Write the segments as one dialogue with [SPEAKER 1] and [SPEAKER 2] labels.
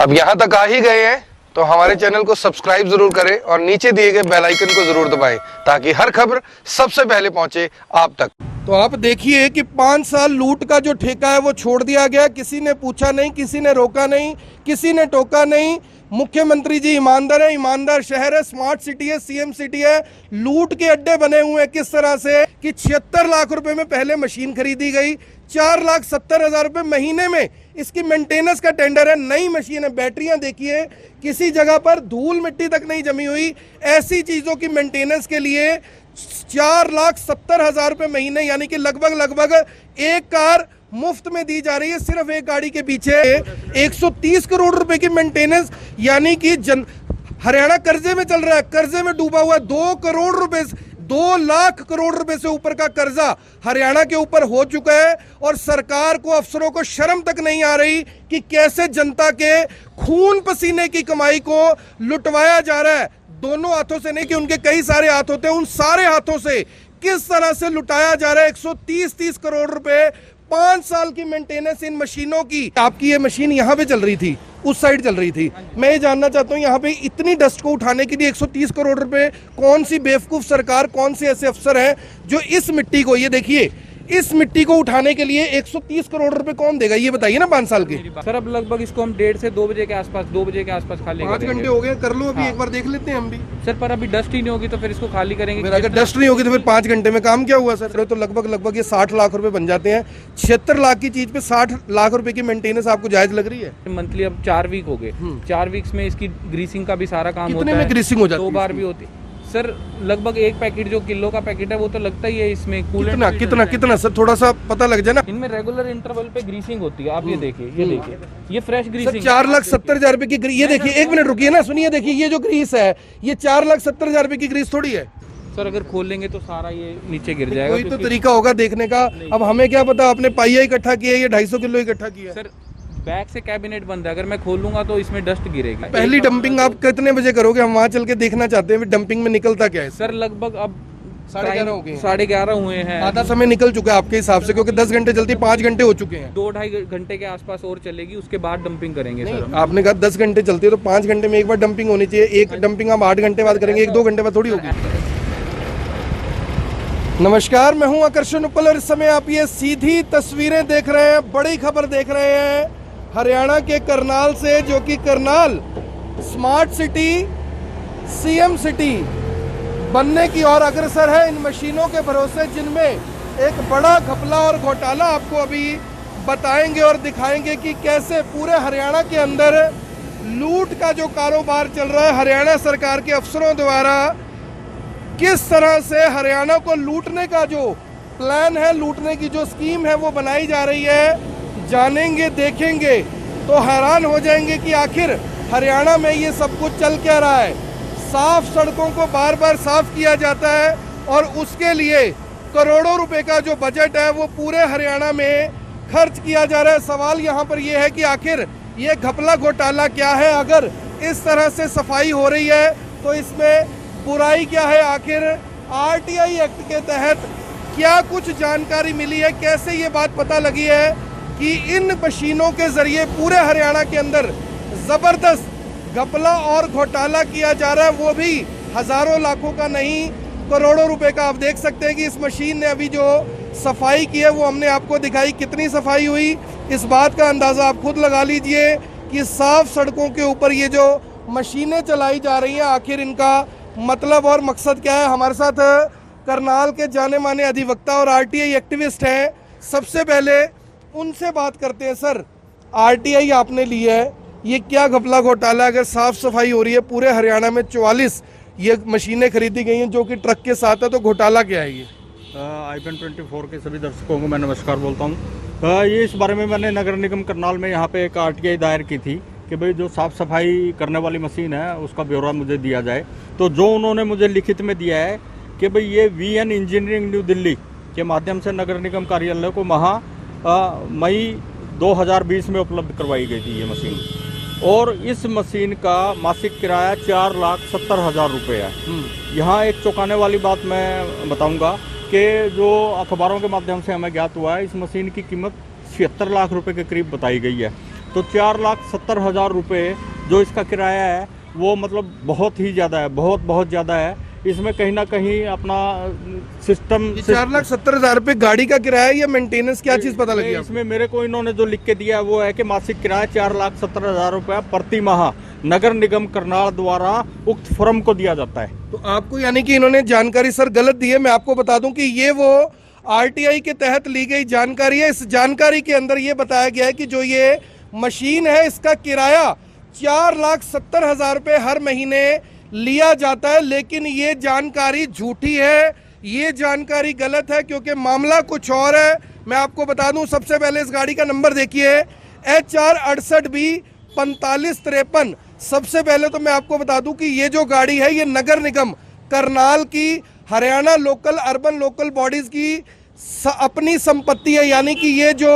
[SPEAKER 1] अब यहाँ तक आ ही गए हैं तो हमारे चैनल को सब्सक्राइब जरूर करें और नीचे दिए गए बेल आइकन को जरूर दबाएं ताकि हर खबर सबसे पहले पहुंचे आप तक। तो आप देखिए कि 5 साल लूट का जो ठेका है वो छोड़ दिया गया। किसी ने पूछा नहीं, किसी ने रोका नहीं, किसी ने टोका नहीं। मुख्यमंत्री जी ईमानदार है, ईमानदार शहर है, स्मार्ट सिटी है, सीएम सिटी है। लूट के अड्डे बने हुए हैं किस तरह से कि 76 लाख रुपए में पहले मशीन खरीदी गई, 4,70,000 रुपए महीने में इसकी मेंटेनेंस का टेंडर है। नई मशीन है, बैटरियां देखिए, किसी जगह पर धूल मिट्टी तक नहीं जमी हुई। ऐसी चीजों की मेंटेनेंस के लिए 4,70,000 रुपए महीने, यानी कि लगभग एक कार मुफ्त में दी जा रही है। सिर्फ एक गाड़ी के पीछे 130 करोड़ रुपए की मेंटेनेंस, यानी कि हरियाणा कर्जे में चल रहा है, कर्जे में डूबा हुआ है। 2 करोड़ रुपए, 2 लाख करोड़ रुपए से ऊपर का कर्जा हरियाणा के ऊपर हो चुका है और सरकार को, अफसरों को शर्म तक नहीं आ रही कि कैसे जनता के खून पसीने की कमाई को लुटवाया जा रहा है। दोनों हाथों से नहीं कि उनके कई सारे हाथ होते हैं, उन सारे हाथों से किस तरह से लुटाया जा रहा है। 130 करोड़ रुपए, 5 साल की मेंटेनेंस इन मशीनों की। आपकी ये मशीन यहाँ पे चल रही थी, उस साइड चल रही थी। मैं ये जानना चाहता हूँ यहाँ पे इतनी डस्ट को उठाने के लिए 130 करोड़ रुपए, कौन सी बेवकूफ सरकार, कौन से ऐसे अफसर हैं जो इस मिट्टी को, ये देखिए, इस मिट्टी को उठाने के लिए 130 करोड़ रुपए कौन देगा, ये बताइए ना। 5 साल के
[SPEAKER 2] सर, अब लगभग इसको हम 1:30 से 2 बजे के आसपास, 2 बजे के आसपास खाली
[SPEAKER 1] 5 घंटे हो गए, कर लो अभी। एक बार देख लेते हैं हम भी
[SPEAKER 2] सर, पर अभी डस्ट ही नहीं होगी तो फिर इसको खाली करेंगे।
[SPEAKER 1] अगर डस्ट नहीं होगी तो फिर 5 घंटे में काम क्या हुआ सर? तो लगभग ये 60 लाख रुपए बन जाते हैं। 76 लाख की चीज पे 60 लाख रुपए की मेंटेनेंस आपको जायज लग रही है?
[SPEAKER 2] मंथली अब 4 वीक हो गए, 4 वीक्स में इसकी ग्रीसिंग का भी सारा काम होता है।
[SPEAKER 1] कितने में ग्रीसिंग हो जाती है?
[SPEAKER 2] 2 बार भी होती है सर। लगभग एक पैकेट, जो किलो का पैकेट है, वो तो लगता ही है इसमें।
[SPEAKER 1] कितना सर, थोड़ा सा पता लग जाए ना।
[SPEAKER 2] इनमें रेगुलर इंटरवल पे ग्रीसिंग होती है। आप ये देखिए, ये फ्रेश ग्रीसिंग।
[SPEAKER 1] 4,70,000 रुपए की, ये देखिए, 1 मिनट रुकिए ना, सुनिए, देखिए ये जो ग्रीस है, ये 4,70,000 रुपए की ग्रीस थोड़ी है
[SPEAKER 2] सर। अगर खोल लेंगे तो सारा ये नीचे गिर जाएगा।
[SPEAKER 1] कोई तो तरीका होगा देखने का। अब हमें क्या पता आपने पाइया इकट्ठा किया है, ये 250 किलो इकट्ठा किया
[SPEAKER 2] सर। बैग से कैबिनेट बंद है, अगर मैं खोलूंगा तो इसमें डस्ट गिरेगी।
[SPEAKER 1] पहली डंपिंग आप कितने बजे करोगे? हम वहाँ चल के देखना चाहते हैं डंपिंग में निकलता क्या है
[SPEAKER 2] सर। लगभग अब
[SPEAKER 1] 11:30
[SPEAKER 2] हुए हैं।
[SPEAKER 1] आधा समय निकल चुका है आपके हिसाब से, क्योंकि 10 घंटे चलती, 5 घंटे हो चुके हैं।
[SPEAKER 2] 2-2.5 घंटे के आसपास और चलेगी, उसके बाद डंपिंग करेंगे सर।
[SPEAKER 1] आपने कहा 10 घंटे चलती है तो 5 घंटे में एक बार डंपिंग होनी चाहिए। एक डंपिंग हम 8 घंटे बाद करेंगे, 1-2 घंटे बाद थोड़ी होगी। नमस्कार, मैं हूं आकर्षण उपल और इस समय आप ये सीधी तस्वीरें देख रहे हैं, बड़ी खबर देख रहे हैं हरियाणा के करनाल से, जो कि Karnal smart city, CM city बनने की ओर अग्रसर है इन मशीनों के भरोसे, जिनमें एक बड़ा घपला और घोटाला आपको अभी बताएंगे और दिखाएंगे कि कैसे पूरे हरियाणा के अंदर लूट का जो कारोबार चल रहा है हरियाणा सरकार के अफसरों द्वारा। किस तरह से हरियाणा को लूटने का जो प्लान है, लूटने की जो स्कीम है वो बनाई जा रही है, जानेंगे, देखेंगे तो हैरान हो जाएंगे कि आखिर हरियाणा में ये सब कुछ चल क्या रहा है। साफ सड़कों को बार बार साफ किया जाता है और उसके लिए करोड़ों रुपए का जो बजट है वो पूरे हरियाणा में खर्च किया जा रहा है। सवाल यहाँ पर ये है कि आखिर ये घपला घोटाला क्या है? अगर इस तरह से सफाई हो रही है तो इसमें बुराई क्या है? आखिर आरटीआई एक्ट के तहत क्या कुछ जानकारी मिली है? कैसे ये बात पता लगी है कि इन मशीनों के जरिए पूरे हरियाणा के अंदर जबरदस्त घपला और घोटाला किया जा रहा है, वो भी हजारों लाखों का नहीं, करोड़ों रुपए का। आप देख सकते हैं कि इस मशीन ने अभी जो सफाई की है वो हमने आपको दिखाई। कितनी सफाई हुई इस बात का अंदाजा आप खुद लगा लीजिए कि साफ सड़कों के ऊपर ये जो मशीनें चलाई जा रही हैं, आखिर इनका मतलब और मकसद क्या है? हमारे साथ करनाल के जाने माने अधिवक्ता और आरटीआई एक्टिविस्ट हैं। सबसे पहले उनसे बात करते हैं। सर, आरटीआई आपने ली है, ये क्या घपला घोटाला? अगर साफ सफाई हो रही है पूरे हरियाणा में, 44 ये मशीनें खरीदी गई हैं जो कि ट्रक के साथ है, तो घोटाला क्या है ये?
[SPEAKER 3] IPN 24 के सभी दर्शकों को मैं नमस्कार बोलता हूँ। ये इस बारे में मैंने नगर निगम करनाल में यहाँ पे एक आरटीआई दायर की थी कि भाई जो साफ़ सफाई करने वाली मशीन है उसका ब्यौरा मुझे दिया जाए। तो जो उन्होंने मुझे लिखित में दिया है कि भाई ये VN इंजीनियरिंग न्यू दिल्ली के माध्यम से नगर निगम कार्यालय को मई 2020 में उपलब्ध करवाई गई थी ये मशीन, और इस मशीन का मासिक किराया 4,70,000 रुपये है। यहाँ एक चौंकाने वाली बात मैं बताऊंगा कि जो अखबारों के माध्यम से हमें ज्ञात हुआ है, इस मशीन की कीमत 76 लाख रुपए के करीब बताई गई है। तो 4,70,000 रुपये जो इसका किराया है वो मतलब बहुत ही ज़्यादा है, बहुत ज़्यादा है। इसमें कहीं ना कहीं अपना सिस्टम
[SPEAKER 1] 4,70,000 रुपये गाड़ी का किराया या मेंटेनेंस, क्या चीज़ पता लगी आपको?
[SPEAKER 3] इसमें मेरे को इन्होंने जो लिख के दिया है वो है कि मासिक किराया 4,70,000 रुपये प्रति माह नगर निगम करनाल द्वारा उक्त फर्म को दिया जाता है।
[SPEAKER 1] तो आपको यानी कि इन्होंने जानकारी सर गलत दी है। मैं आपको बता दूं कि ये वो आरटीआई के तहत ली गई जानकारी है। इस जानकारी के अंदर ये बताया गया है कि जो ये मशीन है इसका किराया 4,70,000 रुपये हर महीने लिया जाता है, लेकिन ये जानकारी झूठी है, ये जानकारी गलत है, क्योंकि मामला कुछ और है। मैं आपको बता दूं, सबसे पहले इस गाड़ी का नंबर देखिए, HR 68B 4553। सबसे पहले तो मैं आपको बता दूं कि ये जो गाड़ी है ये नगर निगम करनाल की Haryana local urban local bodies की अपनी संपत्ति है। यानी कि ये जो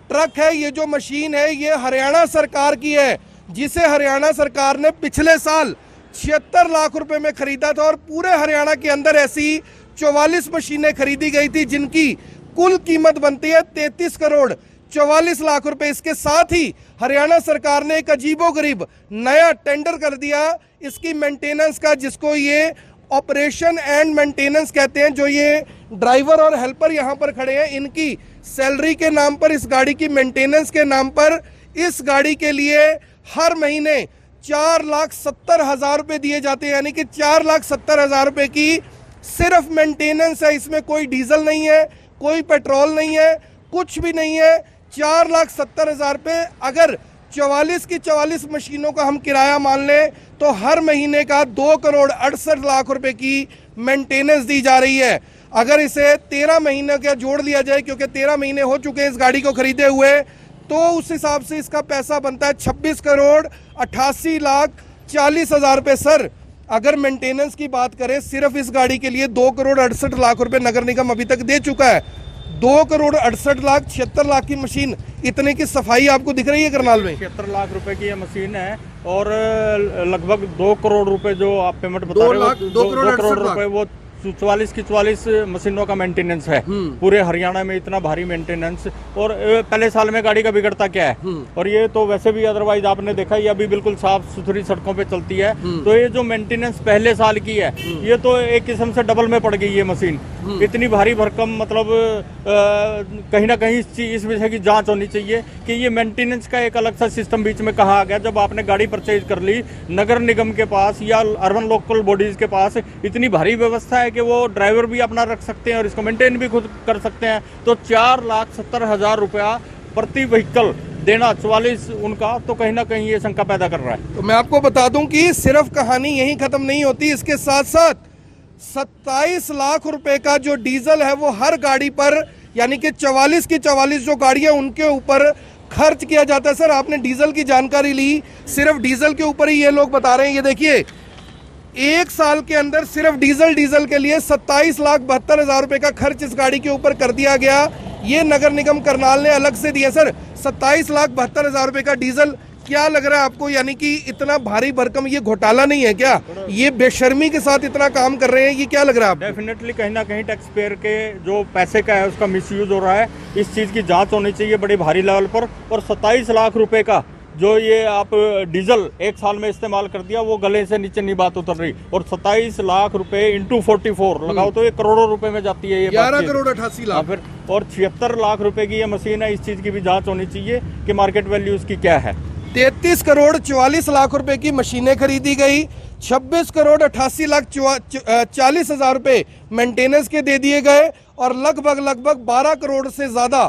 [SPEAKER 1] ट्रक है, ये जो मशीन है, ये हरियाणा सरकार की है, जिसे हरियाणा सरकार ने पिछले साल 76 लाख रुपए में खरीदा था। और पूरे हरियाणा के अंदर ऐसी 44 मशीनें खरीदी गई थी जिनकी कुल कीमत बनती है 33 करोड़ 44 लाख रुपए। इसके साथ ही हरियाणा सरकार ने एक अजीबोगरीब नया टेंडर कर दिया इसकी मेंटेनेंस का, जिसको ये ऑपरेशन एंड मेंटेनेंस कहते हैं। जो ये ड्राइवर और हेल्पर यहाँ पर खड़े हैं, इनकी सैलरी के नाम पर, इस गाड़ी की मेंटेनेंस के नाम पर इस गाड़ी के लिए हर महीने 4,70,000 रुपये दिए जाते हैं। यानी कि 4,70,000 रुपये की सिर्फ मेंटेनेंस है, इसमें कोई डीजल नहीं है, कोई पेट्रोल नहीं है, कुछ भी नहीं है। 4,70,000 रुपये अगर 44 की 44 मशीनों का हम किराया मान लें तो हर महीने का 2 करोड़ 68 लाख रुपए की मेंटेनेंस दी जा रही है। अगर इसे 13 महीने का जोड़ लिया जाए, क्योंकि 13 महीने हो चुके हैं इस गाड़ी को खरीदे हुए, तो उस हिसाब से इसका पैसा बनता है 26 करोड़ 88 लाख 40 हज़ार रुपये। सर, अगर मेंटेनेंस की बात करें, सिर्फ इस गाड़ी के लिए 2 करोड़ 68 लाख रुपए नगर निगम अभी तक दे चुका है। 2 करोड़ 68 लाख 76 लाख की मशीन, इतने की सफाई आपको दिख रही है करनाल में?
[SPEAKER 3] 76 लाख रुपए की ये मशीन है और लगभग 2 करोड़ रुपए जो आप पेमेंट बता रहे हो, 2 करोड़ रुपए वो 44 की 44 मशीनों का मेंटेनेंस है पूरे हरियाणा में। इतना भारी मेंटेनेंस, और पहले साल में गाड़ी का बिगड़ता क्या है। और ये तो वैसे भी अदरवाइज आपने देखा ये अभी बिल्कुल साफ सुथरी सड़कों पे चलती है। तो ये जो मेंटेनेंस पहले साल की है, ये तो एक किस्म से डबल में पड़ गई ये मशीन। इतनी भारी भरकम, मतलब कहीं ना कहीं इस विषय की जांच होनी चाहिए कि ये मेंटेनेंस का एक अलग सा सिस्टम बीच में कहाँ आ गया। जब आपने गाड़ी परचेज कर ली, नगर निगम के पास या अर्बन लोकल बॉडीज के पास इतनी भारी व्यवस्था है कि वो ड्राइवर भी अपना रख सकते हैं और इसको मेंटेन भी खुद कर सकते हैं, तो 4,70,000 रुपया प्रति व्हीकल देना 44 उनका, तो कहीं ना कहीं ये शंका पैदा कर रहा है।
[SPEAKER 1] तो मैं आपको बता दूं कि सिर्फ कहानी यहीं खत्म नहीं होती। इसके साथ साथ 27 लाख रुपए का जो डीजल है वो हर गाड़ी पर, यानी कि 44 की 44 जो गाड़ियां उनके ऊपर खर्च किया जाता है। सर, आपने डीजल की जानकारी ली, सिर्फ डीजल के ऊपर ही ये लोग बता रहे हैं। ये देखिए, एक साल के अंदर सिर्फ डीजल के लिए 27,72,000 रुपए का खर्च इस गाड़ी के ऊपर कर दिया गया। ये नगर निगम करनाल ने अलग से दिया। सर, 27,72,000 रुपए का डीजल, क्या लग रहा है आपको? यानी कि इतना भारी भरकम ये घोटाला नहीं है क्या? ये बेशर्मी के साथ इतना काम कर रहे हैं, ये क्या लग रहा है आपको?
[SPEAKER 3] डेफिनेटली कहीं ना कहीं टैक्स पेयर के जो पैसे का है उसका मिसयूज हो रहा है। इस चीज़ की जांच होनी चाहिए बड़ी भारी लेवल पर। और 27 लाख रुपए का जो ये आप डीजल एक साल में इस्तेमाल कर दिया, वो गले से नीचे नहीं बात उतर रही। और 27 लाख रुपए इंटू 44 लगाओ तो ये करोड़ों रुपए में जाती है। ये
[SPEAKER 1] 11 करोड़ 88 लाख
[SPEAKER 3] फिर, और 76 लाख रुपए की ये मशीन है। इस चीज़ की भी जांच होनी चाहिए कि मार्केट वैल्यू उसकी क्या है।
[SPEAKER 1] 33 करोड़ 44 लाख रुपए की मशीनें खरीदी गई, 26 करोड़ 88 लाख 40 हज़ार रुपए मेंटेनेंस के दे दिए गए, और लगभग 12 करोड़ से ज़्यादा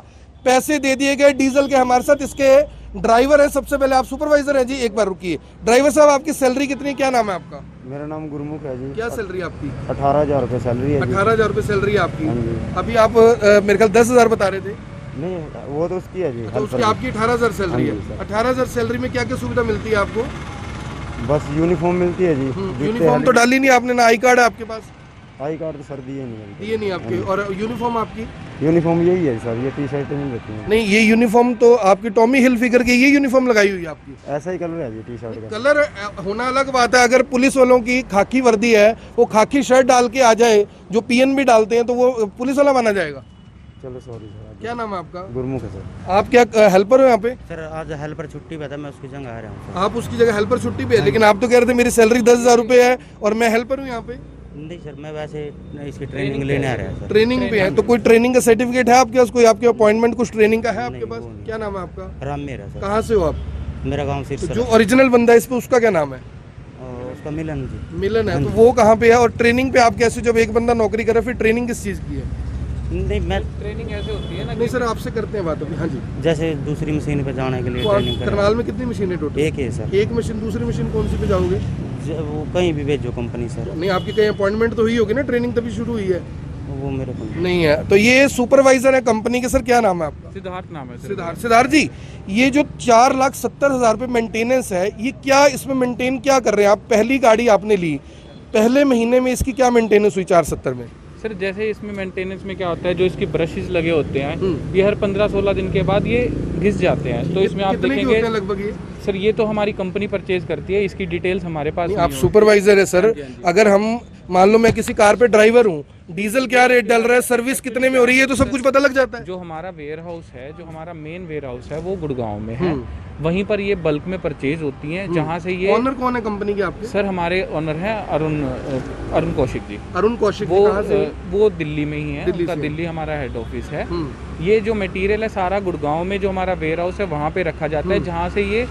[SPEAKER 1] पैसे दे दिए गए डीजल के। हमारे साथ इसके ड्राइवर है। सबसे पहले आप सुपरवाइजर हैं जी, एक बार रुकिए। ड्राइवर साहब, आपकी सैलरी कितनी है? क्या नाम है आपका?
[SPEAKER 4] मेरा नाम गुरमुख है जी।
[SPEAKER 1] क्या सैलरी आपकी?
[SPEAKER 4] 18,000 रुपये सैलरी है।
[SPEAKER 1] 18,000 रुपये सैलरी है आपकी।
[SPEAKER 4] हाँ जी।
[SPEAKER 1] अभी आप मेरे ख्याल 10,000 बता रहे थे।
[SPEAKER 4] नहीं, वो तो उसकी है जी।
[SPEAKER 1] तो उसकी आपकी 18,000 सैलरी
[SPEAKER 4] हाँ
[SPEAKER 1] है। 18,000 सैलरी में क्या क्या सुविधा मिलती है आपको?
[SPEAKER 4] बस यूनिफॉर्म मिलती है जी।
[SPEAKER 1] यूनिफॉर्म तो डाली नहीं आपने, ना आई कार्ड है आपके पास?
[SPEAKER 4] आई कार्ड तो सर दिए नहीं।
[SPEAKER 1] दिए नहीं आपके। और यूनिफॉर्म आपकी?
[SPEAKER 4] यूनिफॉर्म यही है सर, ये टी शर्टें नहीं रहती हैं।
[SPEAKER 1] नहीं, ये यूनिफॉर्म तो आपकी टॉमी हिल फिगर की ये यूनिफॉर्म लगाई हुई है आपकी।
[SPEAKER 4] ऐसा ही कलर है जी टी शर्ट का।
[SPEAKER 1] कलर होना अलग बात है। अगर पुलिस वालों की खाकी वर्दी है, वो खाकी शर्ट डाल के आ जाए, जो पीएन भी डालते हैं, तो वो पुलिस वाला माना जाएगा?
[SPEAKER 4] चलो सॉरी सर।
[SPEAKER 1] क्या नाम है आपका?
[SPEAKER 4] गुरमुख है सर।
[SPEAKER 1] आप क्या हेल्पर हो यहाँ पे?
[SPEAKER 5] सर आज हेल्पर छुट्टी पे था, मैं उसकी जगह आ रहा हूँ।
[SPEAKER 1] आप उसकी जगह हेल्पर छुट्टी पे है, लेकिन आप तो कह रहे थे मेरी सैलरी 10,000 रुपए है और मैं हेल्पर हूँ यहाँ पे।
[SPEAKER 5] नहीं सर, मैं वैसे इसकी ट्रेनिंग लेने आ रहा है सर।
[SPEAKER 1] ट्रेनिंग पे है तो कोई ट्रेनिंग का सर्टिफिकेट है आपके पास? कोई आपके अपॉइंटमेंट कुछ ट्रेनिंग का है आपके
[SPEAKER 5] नहीं,
[SPEAKER 1] पास?
[SPEAKER 5] वो नहीं।
[SPEAKER 1] क्या नाम है आपका?
[SPEAKER 5] राम मेरा सर।
[SPEAKER 1] कहाँ से हो आप?
[SPEAKER 5] मेरा गांव
[SPEAKER 1] तो
[SPEAKER 5] सिरसा।
[SPEAKER 1] जो ओरिजिनल बंदा है इस पे उसका क्या नाम है?
[SPEAKER 5] उसका मिलन जी।
[SPEAKER 1] मिलन है, तो वो कहाँ पे है? और ट्रेनिंग पे आप कैसे, जब एक बंदा नौकरी करे फिर ट्रेनिंग किस चीज़ की है?
[SPEAKER 5] नहीं मैं
[SPEAKER 2] ट्रेनिंग ऐसे होती है ना
[SPEAKER 1] नहीं सर, आपसे करते हैं बात अभी। हाँ जी,
[SPEAKER 5] जैसे दूसरी मशीन पे जाने के लिए
[SPEAKER 1] तो आप
[SPEAKER 5] ट्रेनिंग कर
[SPEAKER 1] करनाल में कितनी मशीनें टोटल?
[SPEAKER 5] एक है सर।
[SPEAKER 1] एक मशीन, दूसरी मशीन कौन सी पे जाओगे?
[SPEAKER 5] वो कहीं भी भेजो कंपनी सर।
[SPEAKER 1] नहीं, आपकी कहीं अपॉइंटमेंट तो हुई होगी ना, ट्रेनिंग तभी शुरू हुई है?
[SPEAKER 5] वो मेरे को
[SPEAKER 1] नहीं है। तो ये सुपरवाइजर है कंपनी के। सर क्या नाम है आपका?
[SPEAKER 2] सिद्धार्थ नाम है सर।
[SPEAKER 1] सिद्धार्थ जी, ये जो 4,70,000 रुपये मेंटेनेंस है, ये क्या, इसमें मेंटेन क्या कर रहे हैं आप? पहली गाड़ी आपने ली, पहले महीने में इसकी क्या मेंटेनेंस हुई 470 में?
[SPEAKER 2] सर जैसे इसमें मेंटेनेंस में क्या होता है, जो इसकी ब्रशेस लगे होते हैं ये हर 15-16 दिन के बाद ये घिस जाते हैं। तो इसमें आप
[SPEAKER 1] कितने के
[SPEAKER 2] देखेंगे
[SPEAKER 1] होते हैं लगभग ये?
[SPEAKER 2] सर ये तो हमारी कंपनी परचेज करती है, इसकी डिटेल्स हमारे पास
[SPEAKER 1] नहीं,
[SPEAKER 2] नहीं
[SPEAKER 1] आप
[SPEAKER 2] होती।
[SPEAKER 1] सुपरवाइजर है सर। अगर हम मान लो मैं किसी कार पे ड्राइवर हूँ, डीजल क्या रेट डल रहा है, सर्विस कितने में हो रही है, तो सब कुछ पता लग जाता है।
[SPEAKER 2] जो हमारा वेयर हाउस है, जो हमारा मेन वेयर हाउस है वो गुड़गांव में है। वहीं पर ये बल्क में परचेज होती हैं, जहाँ से ये
[SPEAKER 1] ऑनर कौन है कंपनी के आपके?
[SPEAKER 2] सर हमारे ओनर हैं अरुण कौशिक जी।
[SPEAKER 1] अरुण कौशिक।
[SPEAKER 2] वो
[SPEAKER 1] कहाँ से?
[SPEAKER 2] वो दिल्ली में ही है,
[SPEAKER 1] दिल्ली
[SPEAKER 2] उनका
[SPEAKER 1] से।
[SPEAKER 2] दिल्ली हमारा हेड ऑफिस है। ये जो मटेरियल है सारा गुड़गांव में जो हमारा वेयर हाउस है वहाँ पे रखा जाता है, जहाँ से ये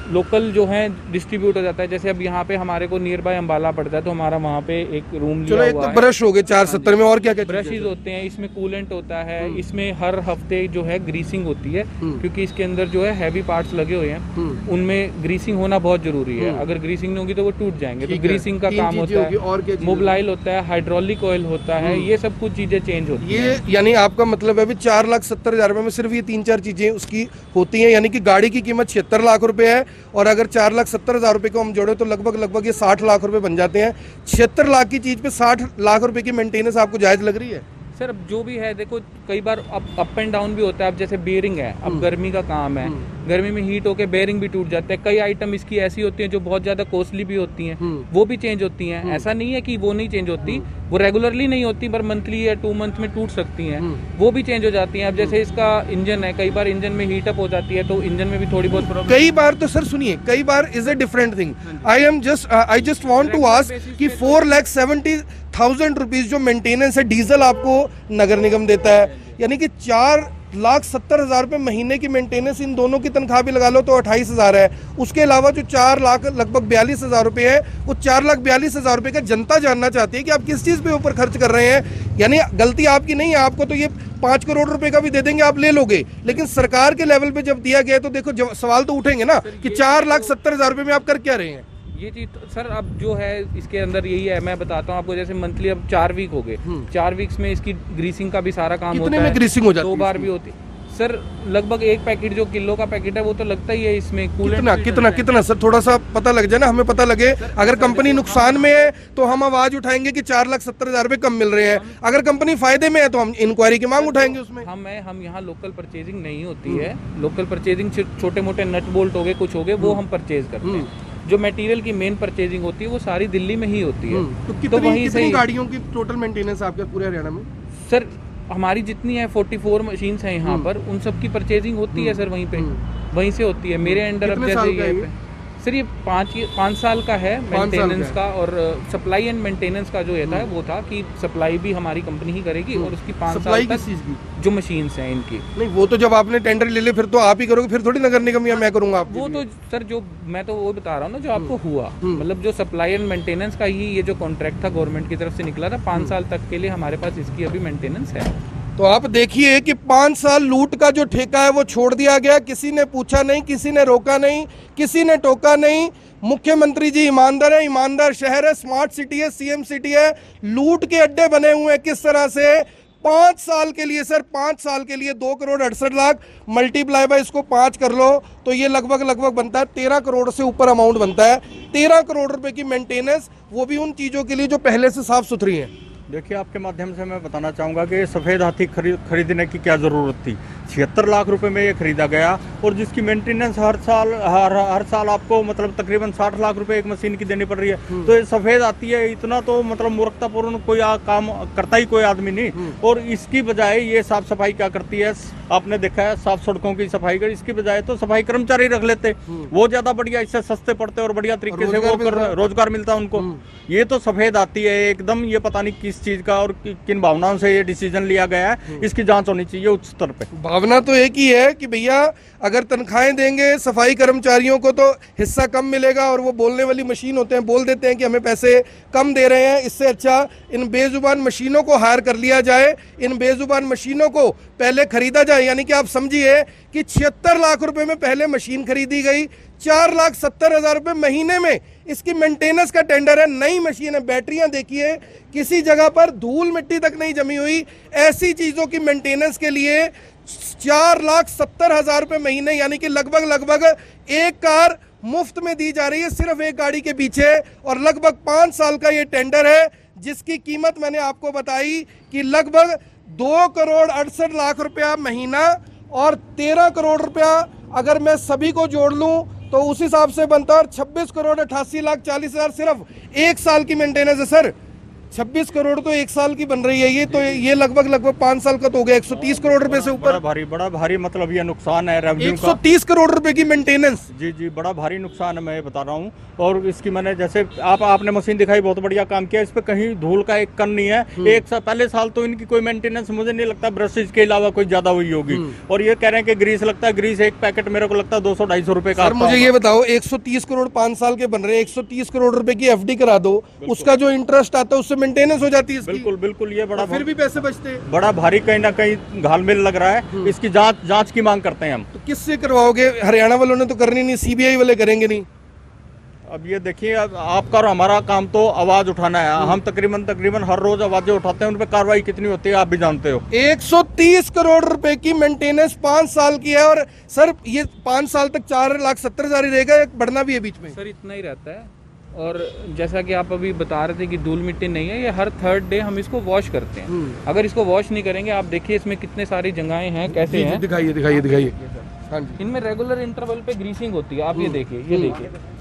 [SPEAKER 2] लोकल जो है डिस्ट्रीब्यूट हो जाता है। जैसे अब यहाँ पे हमारे को नियर बाय अम्बाला पड़ता है, तो हमारा वहाँ पे एक रूम
[SPEAKER 1] चलो,
[SPEAKER 2] लिया
[SPEAKER 1] एक
[SPEAKER 2] हुआ
[SPEAKER 1] तो
[SPEAKER 2] है।
[SPEAKER 1] ब्रश हो गए 470 में, और क्या क्या
[SPEAKER 2] ब्रशेज होते हैं, इसमें कूलेंट होता है, इसमें हर हफ्ते जो है ग्रीसिंग होती है, क्योंकि इसके अंदर जो है हैवी पार्ट्स लगे हुए हैं, उनमें ग्रीसिंग होना बहुत जरूरी है। अगर ग्रीसिंग नहीं होगी तो वो टूट जाएंगे। तो ग्रीसिंग का काम होता है, मोबिलाइल होता है, हाइड्रोलिक ऑयल होता है, ये सब कुछ चीजें चेंज होती है।
[SPEAKER 1] ये यानी आपका मतलब है अभी 4,70,000 रुपए में सिर्फ ये 3-4 चीजें उसकी होती हैं, यानी कि गाड़ी की कीमत 76 लाख रुपए है, और अगर 4,70,000 रुपए को हम जोड़े तो लगभग ये 60 लाख रुपए बन जाते हैं। 76 लाख की चीज पे 60 लाख रुपए की मेंटेनेंस आपको जायज लग रही है?
[SPEAKER 2] सर अब जो भी है देखो, कई बार अप एंड डाउन भी होता है। अब जैसे बेयरिंग है, अब गर्मी का काम है, गर्मी में हीट होके बेयरिंग भी टूट जाता है। कई आइटम इसकी ऐसी होती हैं जो बहुत ज्यादा कॉस्टली भी होती हैं, वो भी चेंज होती हैं। ऐसा नहीं है कि वो नहीं चेंज होती, वो रेगुलरली नहीं होती, पर मंथली या 2 मंथ में टूट सकती हैं, वो भी चेंज हो जाती हैं। अब जैसे इसका इंजन है, कई बार इंजन में हीट अप हो जाती है, तो इंजन में भी थोड़ी बहुत प्रॉब्लम।
[SPEAKER 1] कई बार तो सर सुनिए, कई बार is a different thing. I just want to ask कि 4,70,000 रुपीज जो मेंटेनेंस है, डीजल आपको नगर निगम देता है, यानी कि 4,70,000 रुपये महीने की मेंटेनेंस, इन दोनों की तनख्वाह भी लगा लो तो 28,000 है। उसके अलावा जो 4 लाख लगभग 42,000 रुपये है, वो 4,42,000 रुपये का जनता जानना चाहती है कि आप किस चीज़ पे ऊपर खर्च कर रहे हैं। यानी गलती आपकी नहीं है, आपको तो ये 5 करोड़ रुपए का भी दे देंगे, आप ले लोगे, लेकिन सरकार के लेवल पे जब दिया गया तो देखो सवाल तो उठेंगे ना कि 4,70,000 रुपये में आप कर क्या रहे हैं।
[SPEAKER 2] ये चीज तो सर अब जो है इसके अंदर यही है, मैं बताता हूँ आपको। जैसे मंथली अब 4 वीक हो गए, 4 वीक्स में इसकी ग्रीसिंग का भी सारा काम होता है।
[SPEAKER 1] कितने में ग्रीसिंग हो जाती है?
[SPEAKER 2] 2 बार भी होती है सर। लगभग एक पैकेट जो किलो का पैकेट है वो तो लगता ही है इसमें।
[SPEAKER 1] कितना सर, थोड़ा सा पता लग जाए ना, हमें पता लगे। अगर कंपनी नुकसान में है तो हम आवाज उठाएंगे कि 4,70,000 रुपए कम मिल रहे हैं, अगर कंपनी फायदे में है तो हम इंक्वायरी की मांग उठाएंगे उसमें।
[SPEAKER 2] हम यहाँ लोकल परचेजिंग नहीं होती है। लोकल परचेजिंग छोटे मोटे नट बोल्ट हो गए, कुछ हो गए, वो हम परचेज करते हैं। जो मटेरियल की मेन परचेजिंग होती है वो सारी दिल्ली में ही होती है।
[SPEAKER 1] तो वहीं से गाड़ियों की टोटल मेंटेनेंस आपके पूरे हरियाणा में? सर
[SPEAKER 2] हमारी जितनी है 44 मशीन्स हैं यहाँ पर, उन सब की परचेजिंग होती है सर वहीं पे, वहीं से होती है। मेरे अंडर अब जैसे ये सर ये 5 साल का है मेंटेनेंस का, और सप्लाई एंड मेंटेनेंस का जो ये था वो था कि सप्लाई भी हमारी कंपनी ही करेगी, और उसकी 5 साल तक जो मशीन्स हैं इनकी।
[SPEAKER 1] नहीं, वो तो जब आपने टेंडर ले ले फिर तो आप ही करोगे, फिर थोड़ी नगर निगम या मैं करूंगा आप?
[SPEAKER 2] वो तो सर जो मैं तो वो बता रहा हूँ ना, जो आपको हुआ, मतलब जो सप्लाई एंड मेंटेनेंस का ही ये जो कॉन्ट्रैक्ट था गवर्नमेंट की तरफ से निकला था, 5 साल तक के लिए हमारे पास इसकी अभी मेंटेनेंस है।
[SPEAKER 1] तो आप देखिए कि 5 साल लूट का जो ठेका है वो छोड़ दिया गया। किसी ने पूछा नहीं, किसी ने रोका नहीं, किसी ने टोका नहीं। मुख्यमंत्री जी ईमानदार है, ईमानदार शहर है, स्मार्ट सिटी है, सीएम सिटी है। लूट के अड्डे बने हुए हैं किस तरह से 5 साल के लिए सर, 5 साल के लिए 2,68,00,000 मल्टीप्लाई बाय इसको 5 कर लो तो ये लगभग बनता है 13 करोड़ से ऊपर अमाउंट बनता है। 13 करोड़ रुपए की मेंटेनेंस, वो भी उन चीज़ों के लिए जो पहले से साफ सुथरी हैं।
[SPEAKER 3] देखिए, आपके माध्यम से मैं बताना चाहूँगा कि सफ़ेद हाथी खरीदने की क्या ज़रूरत थी। 76 लाख रुपए में ये खरीदा गया, और जिसकी मेंटेनेंस हर साल आपको मतलब तकरीबन 60 लाख रुपए एक मशीन की देनी पड़ रही है। तो ये सफेद आती है, इतना तो मतलब मूर्खतापूर्ण कोई काम करता ही कोई आदमी नहीं। और इसकी बजाय ये साफ सफाई क्या करती है, आपने देखा है साफ सड़कों की सफाई कर, इसकी बजाय तो सफाई कर्मचारी रख लेते, वो ज्यादा बढ़िया, इससे सस्ते पड़ते और बढ़िया तरीके से वो रोजगार मिलता उनको। ये तो सफेद आती है एकदम, ये पता नहीं किस चीज का और किन भावनाओं से ये डिसीजन लिया गया है, इसकी जांच होनी चाहिए उच्च स्तर पे।
[SPEAKER 1] भावना तो एक ही है कि भैया अगर तनख्वाहें देंगे सफाई कर्मचारियों को तो हिस्सा कम मिलेगा, और वो बोलने वाली मशीन होते हैं, बोल देते हैं कि हमें पैसे कम दे रहे हैं, इससे अच्छा इन बेजुबान मशीनों को हायर कर लिया जाए, इन बेजुबान मशीनों को पहले खरीदा जाए। यानी कि आप समझिए कि 76 लाख रुपए में पहले मशीन खरीदी गई, 4,70,000 रुपए महीने में इसकी मेंटेनेंस का टेंडर है। नई मशीन है, बैटरियां देखिए किसी जगह पर धूल मिट्टी तक नहीं जमी हुई, ऐसी चीजों की मेंटेनेंस के लिए 4,70,000 रुपए महीने, यानी कि लगभग एक कार मुफ्त में दी जा रही है सिर्फ एक गाड़ी के पीछे। और लगभग 5 साल का ये टेंडर है, जिसकी कीमत मैंने आपको बताई कि लगभग 2 करोड़ 68 लाख रुपया महीना, और 13 करोड़ रुपया अगर मैं सभी को जोड़ लूं तो उस हिसाब से बनता है 26 करोड़ 88 लाख 40 हजार सिर्फ एक साल की मेंटेनेंस है सर। 26 करोड़ तो एक साल की बन रही है ये, तो ये लगभग 5 साल का तो हो गया 130 करोड़ रुपए से ऊपर।
[SPEAKER 3] बड़ा भारी मतलब ये नुकसान है रेवेन्यू का,
[SPEAKER 1] 130 करोड़ रुपए की मेंटेनेंस।
[SPEAKER 3] जी बड़ा भारी नुकसान है, मैं बता रहा हूँ। और इसकी मैंने जैसे आपने मशीन दिखाई, बहुत बढ़िया काम किया, इस पे कहीं धूल का एक कण नहीं है। एक साल पहले साल तो इनकी कोई मेंटेनेंस मुझे नहीं लगता ब्रशेज के अलावा कोई ज्यादा हुई होगी। और ये कह रहे हैं कि ग्रीस लगता है, ग्रीस एक पैकेट मेरे को लगता है 200-250 रुपए का।
[SPEAKER 1] मुझे ये बताओ 130 करोड़ 5 साल के बन रहे हैं, 130 करोड़ रुपए की एफडी करा दो, उसका जो इंटरेस्ट आता है उससे मेंटेनेंस हो जाती है।
[SPEAKER 3] बिल्कुल ये बड़ा,
[SPEAKER 1] फिर भी पैसे बचते हैं,
[SPEAKER 3] बड़ा भारी कहीं ना कहीं घालमेल लग रहा है। इसकी जांच की मांग करते हैं हम।
[SPEAKER 1] तो किससे करवाओगे? हरियाणा वालों ने तो करनी नहीं, सीबीआई वाले करेंगे नहीं।
[SPEAKER 3] अब ये देखिए, आपका और हमारा काम तो आवाज उठाना है। हम तकरीबन हर रोज आवाजें उठाते हैं, उन पे कार्रवाई कितनी होती है आप भी जानते हो।
[SPEAKER 1] 130 करोड़ रुपए की मेंटेनेंस 5 साल की है, और सर ये 5 साल तक 4,70,000 ही रहेगा, बढ़ना भी है बीच में?
[SPEAKER 2] सर इतना ही रहता है। और जैसा कि आप अभी बता रहे थे कि धूल मिट्टी नहीं है, ये हर 3rd डे हम इसको वॉश करते हैं। अगर इसको वॉश नहीं करेंगे, आप देखिए इसमें कितने सारी जगहें हैं, कैसे हैं,
[SPEAKER 1] दिखाइए। हाँ जी,
[SPEAKER 2] इनमें रेगुलर इंटरवल पे ग्रीसिंग होती है। आप ये देखिए,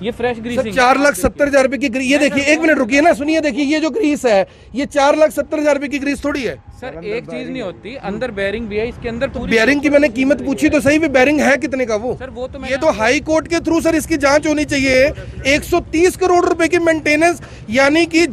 [SPEAKER 2] ये फ्रेश ग्रीसिंग।
[SPEAKER 1] 4,70,000 रुपए की ग्रीस, ये देखिए, एक मिनट रुकिए ना, सुनिए, देखिए ये जो ग्रीस है ये 4,70,000 रुपए की ग्रीस थोड़ी है
[SPEAKER 2] सर। एक चीज नहीं होती, अंदर बेयरिंग भी है, इसके अंदर पूरी
[SPEAKER 1] बेयरिंग की मैंने कीमत पूछी तो सही, भी बेयरिंग है कितने का वो?
[SPEAKER 2] सर वो तो
[SPEAKER 1] ये तो हाई कोर्ट के थ्रू सर इसकी जांच होनी चाहिए। 130 करोड़ रुपए की मेंटेनेंस, यानी कि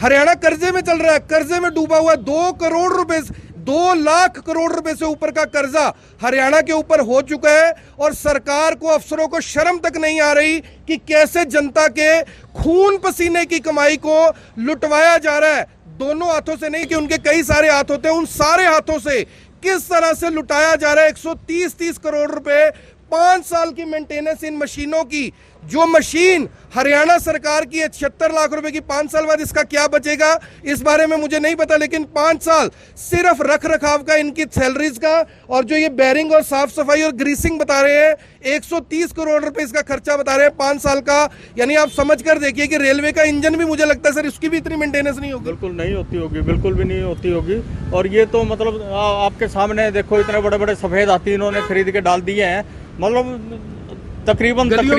[SPEAKER 1] हरियाणा कर्जे में चल रहा है, कर्जे में डूबा हुआ है। 2 करोड़ रुपए, 2 लाख करोड़ रुपए से ऊपर का कर्जा हरियाणा के ऊपर हो चुका है, और सरकार को, अफसरों को शर्म तक नहीं आ रही कि कैसे जनता के खून पसीने की कमाई को लुटवाया जा रहा है। दोनों हाथों से नहीं कि उनके कई सारे हाथ होते हैं, उन सारे हाथों से किस तरह से लुटाया जा रहा है। 130 करोड़ रुपए 5 साल की मेंटेनेंस इन मशीनों की, जो मशीन हरियाणा सरकार की है 76 लाख रुपए की। 5 साल बाद इसका क्या बचेगा इस बारे में मुझे नहीं पता, लेकिन 5 साल सिर्फ रख रखाव का, इनकी सैलरीज का, और जो ये बेयरिंग और साफ सफाई और ग्रीसिंग बता रहे हैं 130 करोड़ रुपए इसका खर्चा बता रहे हैं 5 साल का। यानी आप समझ कर देखिए कि रेलवे का इंजन भी मुझे लगता है सर इसकी भी इतनी मेंटेनेंस नहीं होगी।
[SPEAKER 3] बिल्कुल नहीं होती होगी, बिल्कुल भी नहीं होती होगी। और ये तो मतलब आपके सामने देखो, इतने बड़े बड़े सफेद हाथी इन्होंने खरीद के डाल दिए हैं, मतलब तकरीबन
[SPEAKER 1] गलियों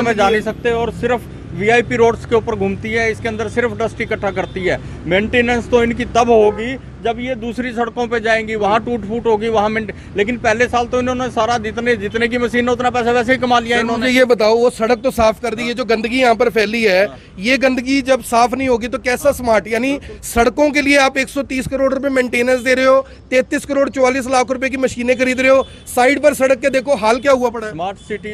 [SPEAKER 1] में जा
[SPEAKER 3] नहीं सकते, और सिर्फ वीआईपी रोड्स के ऊपर घूमती है, इसके अंदर सिर्फ डस्ट इकट्ठा करती है। मेंटेनेंस तो इनकी तब होगी जब ये दूसरी सड़कों पे जाएंगी, वहाँ टूट फूट होगी, वहाँ लेकिन पहले साल तो इन्होंने सारा जितने की मशीन उतना पैसा वैसे ही कमा लिया इन्होंने।
[SPEAKER 1] ये बताओ, वो सड़क तो साफ कर दी है, जो गंदगी यहाँ पर फैली है, ये गंदगी जब साफ नहीं होगी तो कैसा स्मार्ट, यानी सड़कों के लिए आप 130 करोड़ रुपए मेंटेनेंस दे रहे हो, 33 करोड़ 44 लाख रुपए की मशीनें खरीद रहे हो, साइड पर सड़क के देखो हाल क्या हुआ पड़ा है।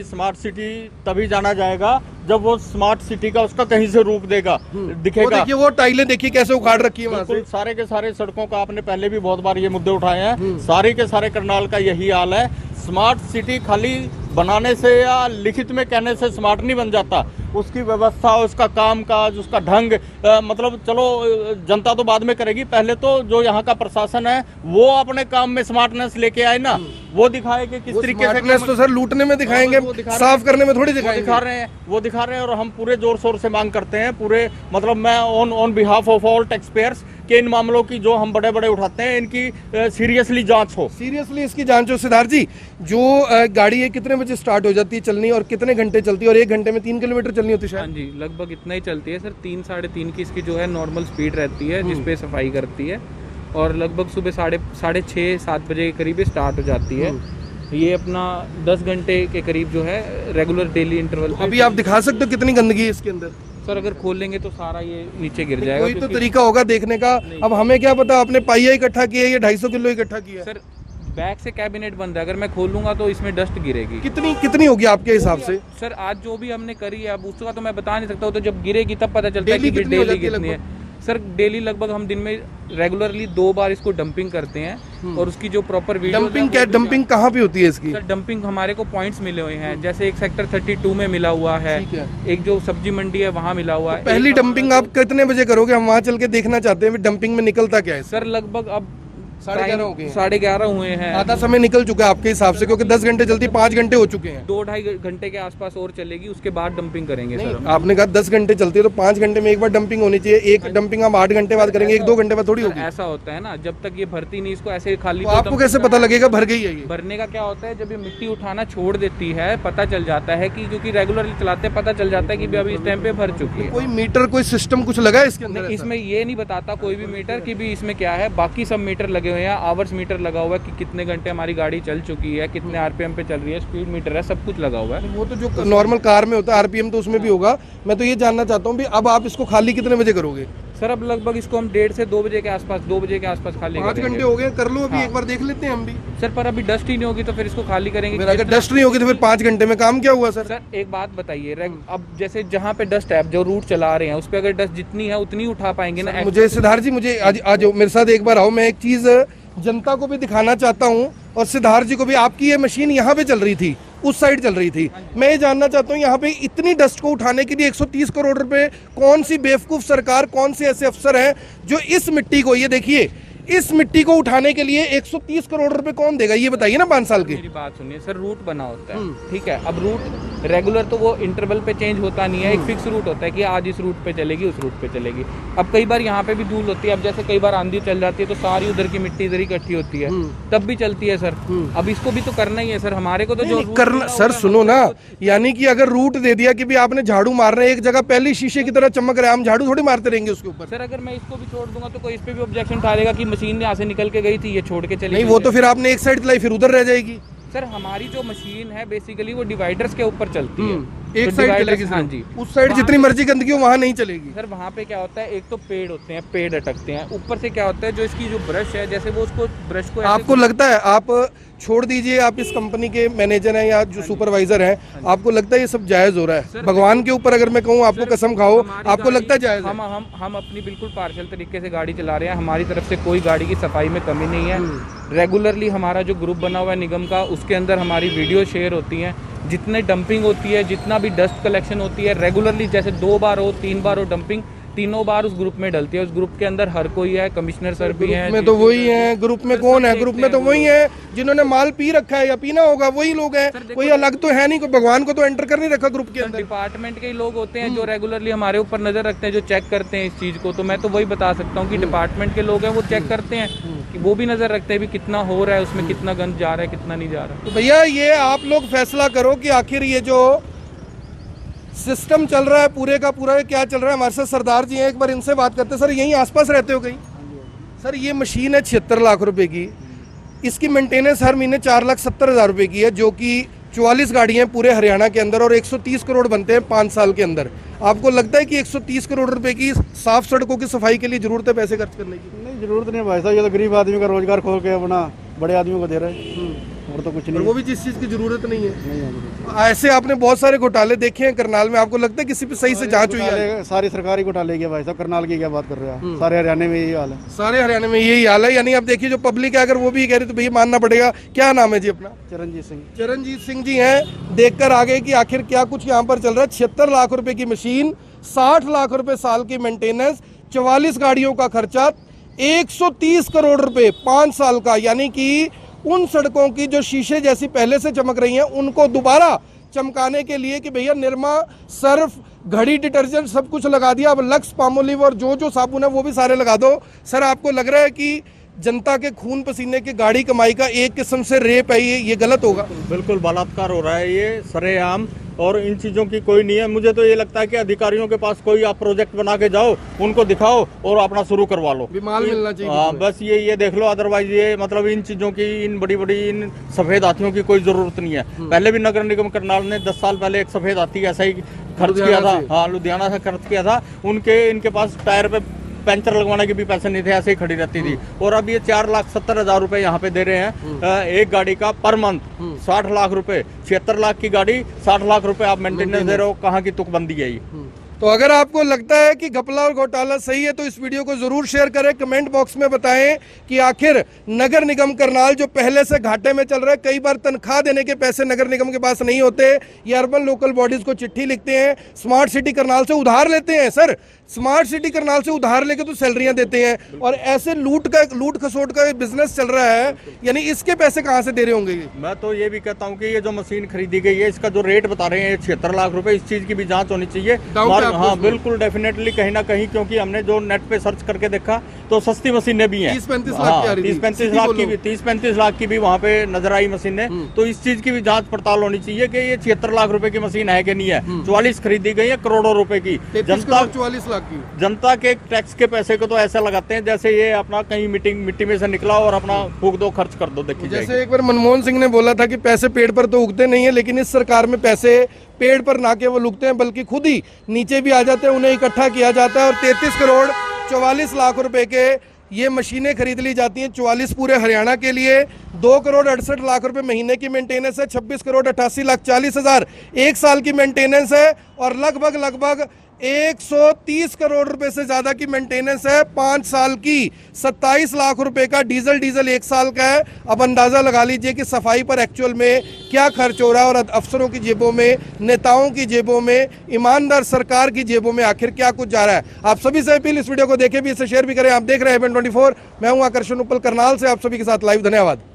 [SPEAKER 3] स्मार्ट सिटी तभी जाना जाएगा जब वो स्मार्ट सिटी का उसका कहीं से रूप दिखेगा।
[SPEAKER 1] देखिए वो टाइलें देखिए कैसे उखाड़ रखी है वहाँ से।
[SPEAKER 3] सारे के सारे सड़कों का आपने पहले भी बहुत बार ये मुद्दे उठाए हैं, सारे के सारे करनाल का यही हाल है। स्मार्ट सिटी खाली बनाने से या लिखित में कहने से स्मार्ट नहीं बन जाता। उसकी व्यवस्था, उसका कामकाज, उसका ढंग, मतलब चलो जनता तो बाद में करेगी, पहले तो जो यहाँ का प्रशासन है वो अपने काम में स्मार्टनेस लेके आए ना, वो दिखाए कि किस तरीके से।
[SPEAKER 1] तो सर लूटने में दिखाएंगे, साफ करने में थोड़ी दिखाएंगे।
[SPEAKER 3] वो दिखा रहे हैं और हम पूरे जोर शोर से मांग करते हैं, पूरे मतलब मैं on behalf of all tax payers कि इन मामलों की जो हम बड़े बड़े उठाते हैं इनकी सीरियसली जांच हो।
[SPEAKER 1] सीरियसली इसकी जांच हो। सिद्धार्थ जी, जो गाड़ी है कितने बजे स्टार्ट हो जाती है चलनी और कितने घंटे चलती है? और 1 घंटे में 3 किलोमीटर चलनी होती है
[SPEAKER 2] हाँ
[SPEAKER 1] शायद?
[SPEAKER 2] जी, लगभग इतना ही चलती है सर। 3 साढ़े 3 की इसकी जो है नॉर्मल स्पीड रहती है जिसपे सफाई करती है, और लगभग सुबह साढ़े 6-7 बजे के करीब स्टार्ट हो जाती है। ये अपना 10 घंटे के करीब जो है रेगुलर डेली इंटरवल।
[SPEAKER 1] अभी आप दिखा सकते हो कितनी गंदगी है इसके अंदर?
[SPEAKER 2] सर अगर खोलेंगे तो सारा ये नीचे गिर जाएगा।
[SPEAKER 1] कोई तो तरीका होगा देखने का। अब हमें क्या पता आपने पाइया इकट्ठा किया है या 250 किलो इकट्ठा किया है?
[SPEAKER 2] सर बैक से कैबिनेट बंद है, अगर मैं खोलूंगा तो इसमें डस्ट गिरेगी।
[SPEAKER 1] कितनी होगी आपके हिसाब से?
[SPEAKER 2] सर आज जो भी हमने करी है, अब उसका तो मैं बता नहीं सकता, वो तो जब गिरेगी तब पता चलता है
[SPEAKER 1] डेली
[SPEAKER 2] कि
[SPEAKER 1] कितनी हो
[SPEAKER 2] डेली
[SPEAKER 1] जाती है
[SPEAKER 2] कितनी है। सर डेली लगभग हम दिन में रेगुलरली 2 बार इसको डंपिंग करते हैं, और उसकी जो प्रॉपर वीडियो।
[SPEAKER 1] डंपिंग कहाँ पे होती है इसकी?
[SPEAKER 2] सर डंपिंग हमारे को पॉइंट्स मिले हुए हैं, जैसे एक सेक्टर 32 में मिला हुआ है, एक जो सब्जी मंडी है वहाँ मिला हुआ है।
[SPEAKER 1] पहली डंपिंग आप कितने बजे करोगे? हम वहाँ चल के देखना चाहते हैं डंपिंग में निकलता क्या है।
[SPEAKER 2] सर लगभग अब
[SPEAKER 1] 11:30 हो गए हैं।
[SPEAKER 2] 11:30 हुए हैं।
[SPEAKER 1] आधा समय निकल चुका है आपके हिसाब से, क्योंकि 10 घंटे चलती, 5 घंटे हो चुके हैं।
[SPEAKER 2] 2-2.5 घंटे के आसपास और चलेगी, उसके बाद डंपिंग करेंगे सर हम।
[SPEAKER 1] आपने कहा 10 घंटे चलती है तो 5 घंटे में एक बार डंपिंग होनी चाहिए। एक डंपिंग हम 8 घंटे बाद करेंगे, 1-2 घंटे बाद थोड़ी होगी।
[SPEAKER 2] ऐसा होता है ना, जब तक ये भरती नहीं इसको ऐसे खाली।
[SPEAKER 1] तो आपको कैसे पता लगेगा भर गई है ये?
[SPEAKER 2] भरने का क्या होता है, जब ये मिट्टी उठाना छोड़ देती है पता चल जाता है कि, क्योंकि रेगुलरली चलाते हैं, पता चल जाता है कि अभी इस टाइम पे भर चुकी है।
[SPEAKER 1] कोई मीटर, कोई सिस्टम कुछ लगा है इसके अंदर?
[SPEAKER 2] इसमें ये नहीं बताता कोई भी मीटर कि भी इसमें क्या है। बाकी सब मीटर लगे हुए हैं, आवर्स मीटर लगा हुआ है कि कितने घंटे हमारी गाड़ी चल चुकी है, कितने आरपीएम पे चल रही है, स्पीड मीटर है, सब कुछ लगा हुआ है।
[SPEAKER 1] वो तो जो नॉर्मल कार में होता है आरपीएम तो उसमें भी होगा। मैं तो ये जानना चाहता हूँ भी अब आप इसको खाली कितने बजे करोगे?
[SPEAKER 2] सर अब लगभग इसको हम 1:30 से 2 बजे के आसपास, 2 बजे के आसपास खाली
[SPEAKER 1] 5
[SPEAKER 2] करेंगे।
[SPEAKER 1] घंटे हो गए, कर लो अभी।
[SPEAKER 2] हाँ।
[SPEAKER 1] एक बार देख लेते हैं हम भी।
[SPEAKER 2] सर पर अभी डस्ट ही नहीं होगी तो फिर इसको खाली करेंगे।
[SPEAKER 1] फिर अगर डस्ट नहीं होगी तो फिर 5 घंटे में काम क्या हुआ सर?
[SPEAKER 2] सर एक बात बताइए, अब जैसे जहाँ पे डस्ट है, जो रूट चला रहे हैं उस पे अगर डस्ट जितनी है उतनी उठा पाएंगे ना।
[SPEAKER 1] मुझे सिद्धार्थ जी, मुझे आज मेरे साथ एक बार आओ। मैं एक चीज जनता को भी दिखाना चाहता हूँ और सिद्धार्थ जी को भी। आपकी ये मशीन यहाँ पे चल रही थी, उस साइड चल रही थी। मैं ये जानना चाहता हूँ यहाँ पे इतनी डस्ट को उठाने के लिए 130 करोड़ रुपए कौन सी बेवकूफ सरकार, कौन से ऐसे अफसर हैं जो इस मिट्टी को, ये देखिए इस मिट्टी को उठाने के लिए 130 करोड़ रुपए कौन देगा? ये बताइए ना 5 साल के।
[SPEAKER 2] मेरी बात सुनिए सर, रूट बना होता है, ठीक है। अब रूट रेगुलर तो वो इंटरवल पे चेंज होता नहीं है, एक फिक्स रूट होता है कि आज इस रूट पे चलेगी, उस रूट पे चलेगी। अब कई बार यहाँ पे भी धूल होती है, अब जैसे कई बार आंधी चल जाती है तो सारी उधर की मिट्टी इधर इकट्ठी होती है, तब भी चलती है सर। अब इसको भी तो करना ही है सर, हमारे को तो जो
[SPEAKER 1] करना। सर सुनो ना, यानी कि अगर रूट दे दिया कि भी आपने झाड़ू मार रहे हैं, एक जगह पहले शीशे की तरह चमक रहा है, हम झाड़ू थोड़ी मारते रहेंगे उसके ऊपर।
[SPEAKER 2] सर अगर मैं इसको भी छोड़ दूंगा तो कोई इस पे भी ऑब्जेक्शन उठाएगा कि मशीन यहाँ से निकल के गई थी, ये छोड़ के चली
[SPEAKER 1] नहीं,
[SPEAKER 2] गई
[SPEAKER 1] वो
[SPEAKER 2] है।
[SPEAKER 1] तो फिर आपने एक साइड चलाई, फिर उधर रह जाएगी।
[SPEAKER 2] सर हमारी जो मशीन है बेसिकली वो डिवाइडर्स के ऊपर चलती है,
[SPEAKER 1] एक
[SPEAKER 2] तो
[SPEAKER 1] साइड
[SPEAKER 2] dividers-
[SPEAKER 1] चलेगी।
[SPEAKER 2] हाँ जी।
[SPEAKER 1] उस साइड जितनी मर्जी गंदगी हो वहाँ नहीं चलेगी।
[SPEAKER 2] सर वहाँ पे क्या होता है, एक तो पेड़ होते हैं, पेड़ अटकते हैं, ऊपर से क्या होता है जो इसकी जो ब्रश है, जैसे वो उसको ब्रश को ऐसे
[SPEAKER 1] आपको लगता है, आप छोड़ दीजिए, आप इस कंपनी के मैनेजर हैं या जो सुपरवाइजर हैं, आपको लगता है ये सब जायज हो रहा है? भगवान के ऊपर अगर मैं कहूँ, आपको कसम खाओ, आपको लगता है जायज है?
[SPEAKER 2] हम अपनी बिल्कुल पार्शियल तरीके से गाड़ी चला रहे हैं, हमारी तरफ से कोई गाड़ी की सफाई में कमी नहीं है। रेगुलरली हमारा जो ग्रुप बना हुआ है निगम का, उसके अंदर हमारी वीडियो शेयर होती हैं, जितने डंपिंग होती है, जितना भी डस्ट कलेक्शन होती है रेगुलरली, जैसे 2 बार हो 3 बार हो डंपिंग, तीनों बार उस ग्रुप में डलती है। उस ग्रुप के अंदर हर कोई है, कमिश्नर सर भी हैं।
[SPEAKER 1] में तो वही है ग्रुप में, कौन है ग्रुप में? तो वही है जिन्होंने माल पी रखा है या पीना होगा, वही लोग हैं, कोई अलग तो है नहीं। कोई भगवान को तो एंटर कर नहीं रखा ग्रुप के अंदर।
[SPEAKER 2] डिपार्टमेंट के ही लोग होते हैं जो रेगुलरली हमारे ऊपर नजर रखते हैं, जो चेक करते हैं इस चीज को। तो मैं तो वही बता सकता हूँ कि डिपार्टमेंट के लोग हैं, वो चेक करते हैं कि वो भी नजर रखते हैं भी कितना हो रहा है, उसमें कितना गंद जा रहा है, कितना नहीं जा रहा।
[SPEAKER 1] तो भैया ये आप लोग फैसला करो कि आखिर ये जो सिस्टम चल रहा है पूरे का पूरा क्या चल रहा है। हमारे साथ सरदार जी हैं, एक बार इनसे बात करते हैं। सर यहीं आसपास रहते हो कहीं? सर ये मशीन है 76 लाख रुपए की, इसकी मेंटेनेंस हर महीने 4,70,000 रुपए की है, जो कि 44 गाड़ियाँ पूरे हरियाणा के अंदर, और 130 करोड़ बनते हैं 5 साल के अंदर। आपको लगता है कि 130 करोड़ रुपए की साफ सड़कों की सफाई के लिए जरूरत है पैसे खर्च करने की?
[SPEAKER 4] नहीं, जरूरत नहीं है भाई साहब, ये तो गरीब आदमी का रोजगार खोल के अपना बड़े आदमी को दे रहे हैं। और तो कुछ
[SPEAKER 1] और
[SPEAKER 4] नहीं
[SPEAKER 1] वो भी जिस चीज की जरूरत नहीं है।
[SPEAKER 4] नहीं है।
[SPEAKER 1] ऐसे आपने बहुत सारे घोटाले देखे हैं करनाल में, आपको लगता है किसी पे सही से जांच हुई है?
[SPEAKER 4] घोटाले- सारी सरकारी घोटाले की है भाई साहब, करनाल की क्या बात कर रहे हो? सारे हरियाणा में यही हाल है।
[SPEAKER 1] सारे हरियाणा में यही हाल है। यानी अब देखिए जो पब्लिक है अगर वो भी कह रही तो भैया मानना पड़ेगा। क्या नाम है जी अपना?
[SPEAKER 4] चरणजीत सिंह।
[SPEAKER 1] चरणजीत सिंह जी हैं। देखकर आ गए कि आखिर क्या कुछ यहाँ पर चल रहा है। 76 लाख रुपए की मशीन, 60 लाख रुपए साल की मेंटेनेंस, 44 गाड़ियों का खर्चा, 130 करोड़ रुपए 5 साल का। यानी कि उन सड़कों की जो शीशे जैसी पहले से चमक रही हैं उनको दोबारा चमकाने के लिए कि भैया निरमा, सर्फ, घड़ी, डिटर्जेंट सब कुछ लगा दिया। अब लक्स, पामोलिव और जो साबुन है वो भी सारे लगा दो। सर आपको लग रहा है कि जनता के खून पसीने की गाड़ी कमाई का एक किस्म से रेप है, ये गलत होगा?
[SPEAKER 3] बिल्कुल बलात्कार हो रहा है ये सरेआम, और इन चीज़ों की कोई नहीं है। मुझे तो ये लगता है कि अधिकारियों के पास कोई आप प्रोजेक्ट बना के जाओ, उनको दिखाओ और अपना शुरू करवा लो।
[SPEAKER 1] माल मिलना चाहिए।
[SPEAKER 3] हाँ बस ये देख लो, अदरवाइज ये मतलब इन चीज़ों की, इन बड़ी बड़ी इन सफ़ेद हाथियों की कोई ज़रूरत नहीं है। पहले भी नगर निगम करनाल ने 10 साल पहले एक सफ़ेद हाथी ऐसा ही खर्च किया था। हाँ लुधियाना से खर्च किया था। इनके पास टायर पे पंचर लगवाने के भी पैसे नहीं थे, ऐसे ही खड़ी रहती थी। और अब ये 4,70,000 रुपए यहाँ पे दे रहे हैं एक गाड़ी का पर मंथ। 60 लाख रुपए, 76 लाख की गाड़ी, 60 लाख रुपए आप मेंटेनेंस दे रहे हो। कहाँ की तुकबंदी है ये?
[SPEAKER 1] तो अगर आपको लगता है कि घपला और घोटाला सही है तो इस वीडियो को जरूर शेयर करें। कमेंट बॉक्स में बताएं कि आखिर नगर निगम करनाल जो पहले से घाटे में चल रहा है, कई बार तनख्वाह देने के पैसे नगर निगम के पास नहीं होते, ये अर्बन लोकल बॉडीज को चिट्ठी लिखते हैं, स्मार्ट सिटी करनाल से उधार लेते हैं। सर स्मार्ट सिटी करनाल से उधार लेके तो सैलरियां देते हैं और ऐसे लूट खसोट का बिजनेस चल रहा है। यानी इसके पैसे कहाँ से दे रहे होंगे ये?
[SPEAKER 3] मैं तो ये भी कहता हूँ कि ये जो मशीन खरीदी गई है, इसका जो रेट बता रहे हैं 76 लाख रुपए, इस चीज की भी जांच होनी चाहिए। हाँ बिल्कुल डेफिनेटली कहीं ना कहीं, क्योंकि हमने जो नेट पे सर्च करके देखा तो सस्ती मशीनें भी हैं।
[SPEAKER 1] 30-35 लाख की आ रही थी।
[SPEAKER 3] 30-35 लाख की भी, 30-35 लाख की भी वहाँ पे नजर आई मशीनें। तो इस चीज की भी जांच पड़ताल होनी चाहिए कि ये 76 लाख रुपए की मशीन है कि नहीं है। 44 खरीदी गई है करोड़ों रुपए की।
[SPEAKER 1] 44 लाख की
[SPEAKER 3] जनता के टैक्स के पैसे को तो ऐसा लगाते हैं जैसे ये अपना कहीं मिट्टी में से निकला और अपना फूक दो, खर्च कर दो। देखिए
[SPEAKER 1] जैसे एक बार मनमोहन सिंह ने बोला था कि पैसे पेड़ पर तो उगते नहीं है, लेकिन इस सरकार में पैसे पेड़ पर ना केवल उगते हैं बल्कि खुद ही नीचे भी आ जाते हैं, उन्हें इकट्ठा किया जाता है। और 33 करोड़ 44 लाख रुपए के ये मशीनें खरीद ली जाती हैं, 44 पूरे हरियाणा के लिए। 2 करोड़ 68 लाख रुपए महीने की मेंटेनेंस है, 26 करोड़ 88 लाख 40 हजार एक साल की मेंटेनेंस है, और लगभग 130 करोड़ रुपए से ज्यादा की मेंटेनेंस है 5 साल की। 27 लाख रुपए का डीजल एक साल का है। अब अंदाजा लगा लीजिए कि सफाई पर एक्चुअल में क्या खर्च हो रहा है, और अफसरों की जेबों में, नेताओं की जेबों में, ईमानदार सरकार की जेबों में आखिर क्या कुछ जा रहा है। आप सभी से अपील, इस वीडियो को देखें भी, इसे शेयर भी करें। आप देख रहे हैं Haven 24, मैं हूं आकर्षण उपल करनाल से, आप सभी के साथ लाइव। धन्यवाद।